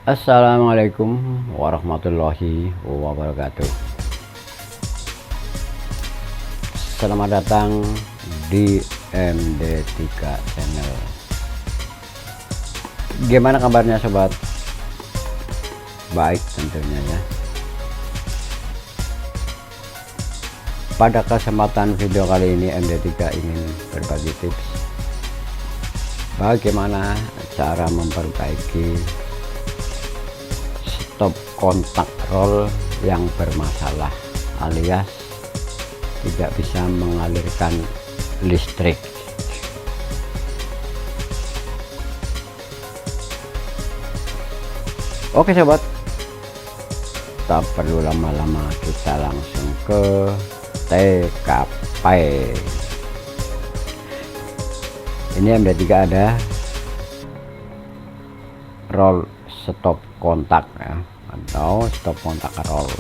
Assalamualaikum warahmatullahi wabarakatuh. Selamat datang di MD3 Channel. Gimana kabarnya sobat? Baik tentunya ya. Pada kesempatan video kali ini MD3 ingin berbagi tips bagaimana cara memperbaiki stop kontak roll yang bermasalah alias tidak bisa mengalirkan listrik. Oke sobat, tak perlu lama-lama, kita langsung ke TKP. Ini MD3 ada roll stop kontak ya, atau stop kontak roll,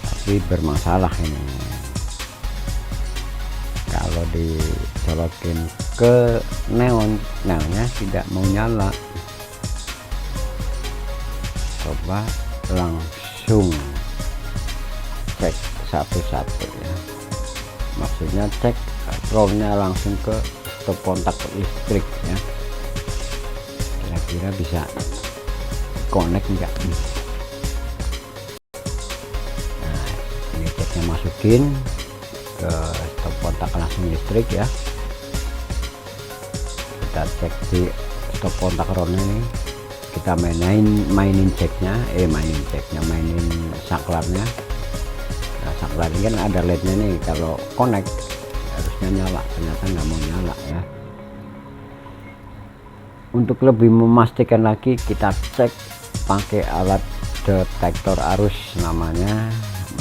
tapi bermasalah ini. Kalau dicolokin ke neonnya tidak mau nyala. Coba langsung cek satu-satu ya, maksudnya cek rollnya langsung ke stop kontak listrik ya, kira-kira bisa connect enggak. Nah, ini ceknya masukin ke stop kontak langsung listrik ya. Kita cek di stop kontak rollnya nih, kita mainin saklarnya. Nah, saklar ini kan ada lednya nih, kalau connect harusnya nyala, ternyata nggak mau nyala ya. Untuk lebih memastikan lagi, kita cek pakai alat detektor arus, namanya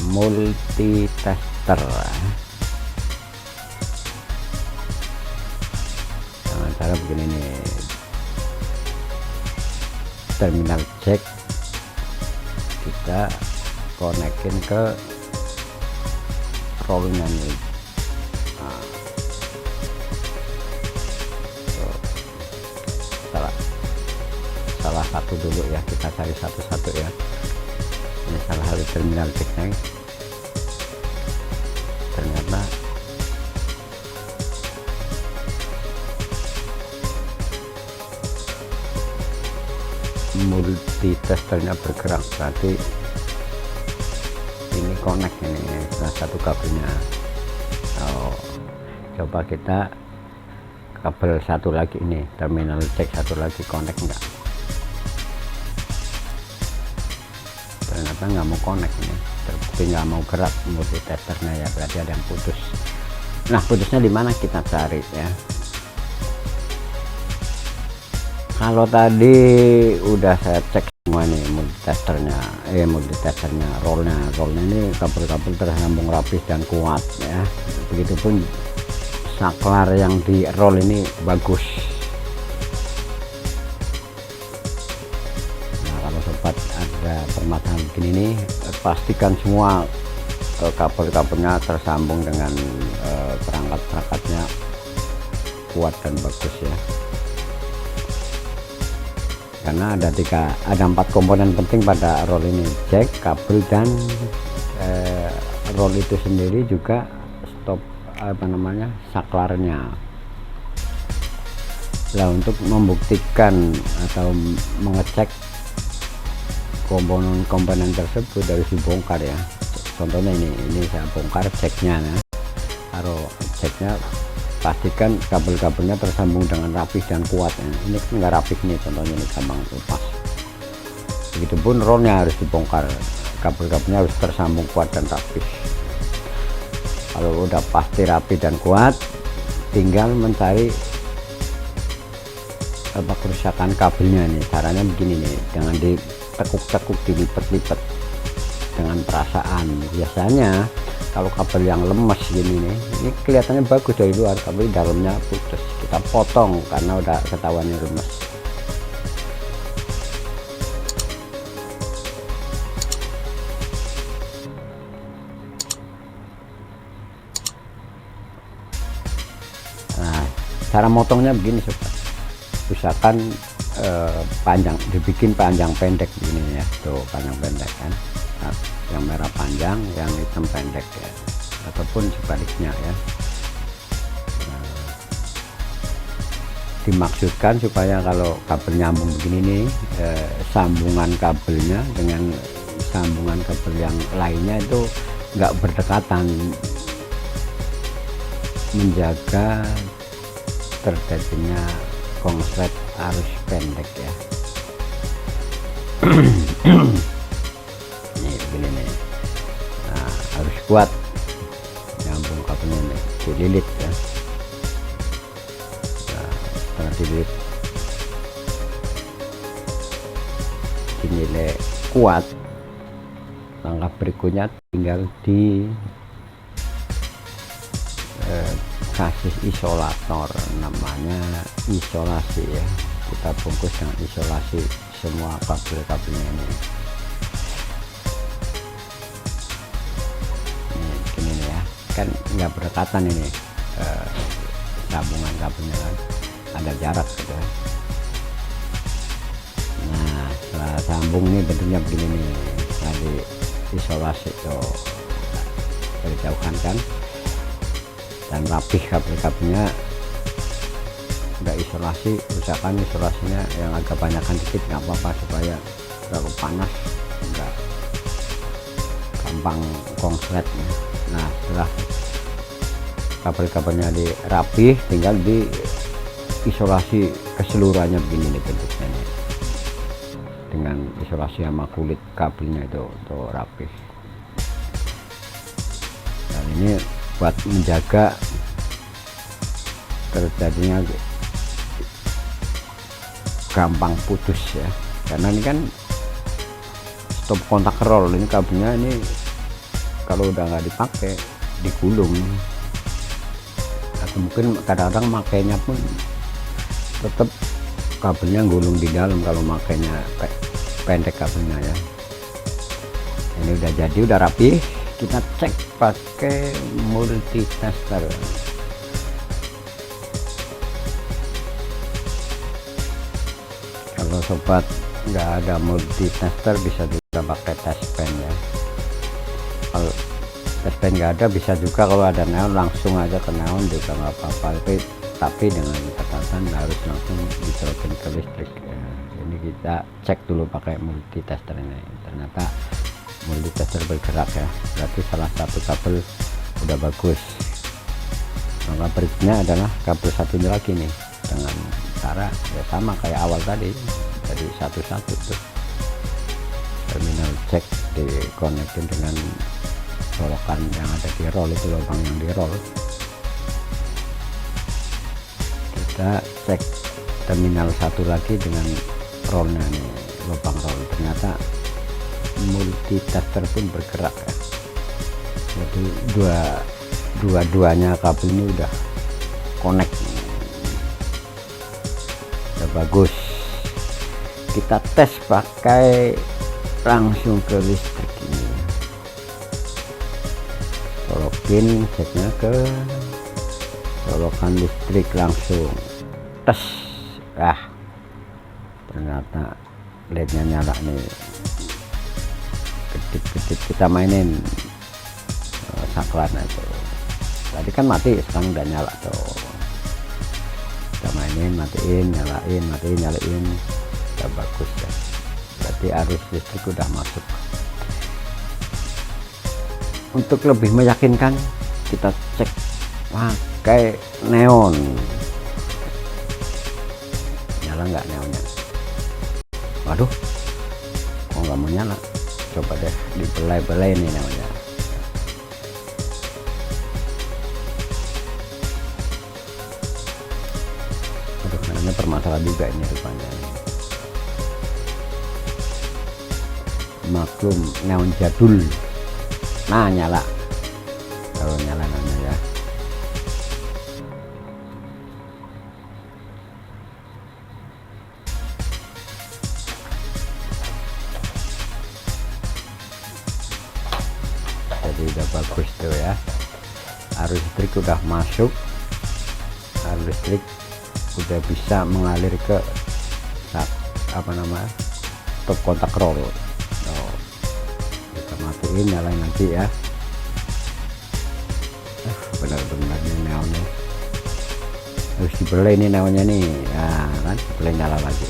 multitester. Dengan cara begini nih, terminal jack kita konekin ke rollnya nih. Salah satu dulu ya, kita cari satu-satu ya. Ini salah satu terminal jacknya, ternyata multitesternya bergerak, berarti ini connect ini salah satu kabelnya. Coba kita kabel satu lagi, ini terminal jack satu lagi, connect enggak? Ternyata nggak mau connect ini, terbukti nggak mau gerak multitesternya ya, berarti ada yang putus. Nah, putusnya di mana, kita cari ya. Kalau tadi udah saya cek semua nih multitesternya, rollnya ini kabel-kabel tersambung rapih dan kuat ya. Begitupun saklar yang di roll ini bagus. Nah, kalau sobat ada permasalahan begini nih, pastikan semua kabel-kabelnya tersambung dengan perangkat-perangkatnya kuat dan bagus ya. Karena ada 4 komponen penting pada roll ini: jack, kabel, dan roll itu sendiri juga stop saklarnya. Nah, untuk membuktikan atau mengecek komponen tersebut dari dibongkar ya. Contohnya ini saya bongkar jacknya ya. Taruh jacknya, pastikan kabel-kabelnya tersambung dengan rapih dan kuat ya. Ini kan nggak rapih nih, contohnya ini gampang lepas. Begitupun rollnya harus dibongkar, kabel-kabelnya harus tersambung kuat dan rapih. Kalau udah pasti rapi dan kuat, tinggal mencari kerusakan kabelnya nih. Caranya begini nih, jangan ditekuk-tekuk, dilipat-lipat dengan perasaan. Biasanya kalau kabel yang lemes gini nih, ini kelihatannya bagus dari luar, tapi dalamnya putus. Kita potong karena udah ketahuannya lemes. Nah, cara motongnya begini sobat, usahakan panjang, dibikin panjang pendek ini ya, tuh panjang pendek kan. Nah, yang merah panjang, yang hitam pendek ya, ataupun sebaliknya ya. Dimaksudkan supaya kalau kabel nyambung begini nih, sambungan kabelnya dengan sambungan kabel yang lainnya itu nggak berdekatan, menjaga terjadinya konslet arus pendek ya. Nih begini nih, nah harus kuat nyambung kabelnya nih, dililit ya. Nah, setelah dililit dinilai kuat, langkah berikutnya tinggal di kasih isolator, namanya isolasi ya. Kita bungkus dengan isolasi semua kabel-kabelnya ini. Ini gini nih ya, kan nggak berdekatan ini, sambungan kabelnya kan ada jarak gitu. Nah setelah sambung ini bentuknya begini nih, tadi isolasi tuh dijauhkan kan, dan rapih kabel-kabelnya. Udah isolasi, usahakan isolasinya yang agak banyakan dikit, nggak apa-apa, supaya terlalu panas enggak gampang konslet. Nah setelah kabel-kabelnya dirapih, tinggal di isolasi keseluruhannya begini nih bentuknya nih, dengan isolasi sama kulit kabelnya itu untuk rapih. Dan ini buat menjaga terjadinya gampang putus ya, karena ini kan stop kontak roll, ini kabelnya ini kalau udah nggak dipakai digulung, atau mungkin kadang-kadang makainya pun tetap kabelnya gulung di dalam kalau makainya pendek kabelnya ya. Ini udah jadi, udah rapi, kita cek pakai multitester. Kalau sobat nggak ada multitester bisa juga pakai test pen ya. Kalau test pen nggak ada, bisa juga kalau ada neon langsung aja ke neon juga nggak apa-apa, tapi dengan catatan harus langsung dicolokin ke listrik ya. Ini kita cek dulu pakai multitester ini, ternyata multitester bergerak ya, berarti salah satu kabel udah bagus. Maka berikutnya adalah kabel satunya lagi nih, dengan cara ya sama kayak awal tadi, jadi satu-satu tuh terminal cek dikonekin dengan colokan yang ada di roll, itu lubang yang di roll. Kita cek terminal satu lagi dengan rollnya nih, lubang roll, ternyata multitester pun bergerak ya. Jadi dua-duanya kabel ini udah connect, udah bagus. Kita tes pakai langsung ke listrik ini, colokin ceknya ke colokan listrik, langsung tes. Ternyata lednya nyala nih, kedip-kedip. Kita mainin saklar itu, tadi kan mati, sekarang udah nyala tuh. Kita mainin, matiin, nyalain, matiin, nyalain, udah bagus ya. Berarti arus listrik udah masuk. Untuk lebih meyakinkan, kita cek pakai neon. Nyala nggak neonnya? Waduh, kok nggak mau nyala? Coba deh dibelai-belai nih neonnya. Aduh, neonnya permasalahan juga ini rupanya. Maklum neon jadul. Nah nyala, kalau nyala neonnya ya. Jadi udah bagus tuh ya, arus listrik udah masuk, arus listrik udah bisa mengalir ke apa namanya, stop kontak roll. Kita matiin, nyalain lagi ya. Benar-benar ini neonnya harus dibeli, ini neonnya nih. Nah kan boleh nyala lagi.